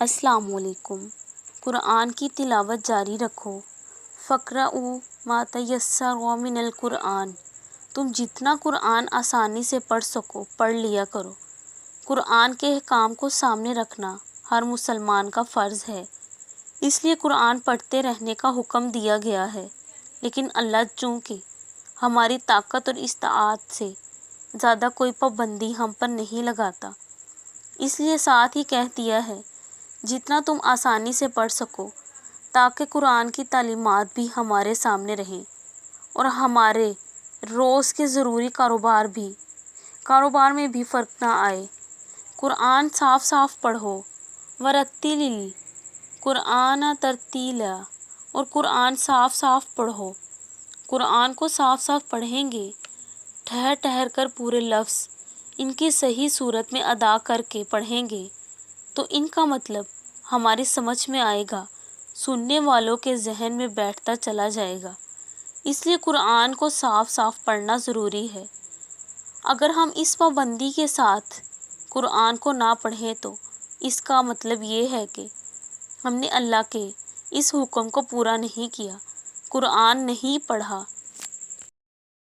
السلام علیکم۔ قرآن کی تلاوت جاری رکھو۔ فَاقْرَؤُوا مَا تَيَسَّرَ مِنَ الْقُرْآنِ، تم جتنا قرآن آسانی سے پڑھ سکو پڑھ لیا کرو۔ قرآن کے احکام کو سامنے رکھنا ہر مسلمان کا فرض ہے، اس لیے قرآن پڑھتے رہنے کا حکم دیا گیا ہے، لیکن اللہ چونکہ ہماری طاقت اور استطاعت سے زیادہ کوئی پابندی ہم پر نہیں لگاتا، اس لیے ساتھ ہی کہہ دیا ہے جتنا تم آسانی سے پڑھ سکو، تاکہ قرآن کی تعلیمات بھی ہمارے سامنے رہیں اور ہمارے روز کے ضروری کاروبار میں بھی فرق نہ آئے۔ قرآن صاف صاف پڑھو۔ وَرَتِّلِ الْقُرْآنَ تَرْتِیلًا، اور قرآن صاف صاف پڑھو۔ قرآن کو صاف صاف پڑھیں گے، ٹھہر ٹھہر کر پورے لفظ ان کی صحیح صورت میں ادا کر کے پڑھیں گے تو ان کا مطلب ہماری سمجھ میں آئے گا، سننے والوں کے ذہن میں بیٹھتا چلا جائے گا۔ اس لیے قرآن کو صاف صاف پڑھنا ضروری ہے۔ اگر ہم اس پابندی کے ساتھ قرآن کو نہ پڑھیں تو اس کا مطلب یہ ہے کہ ہم نے اللہ کے اس حکم کو پورا نہیں کیا، قرآن نہیں پڑھا۔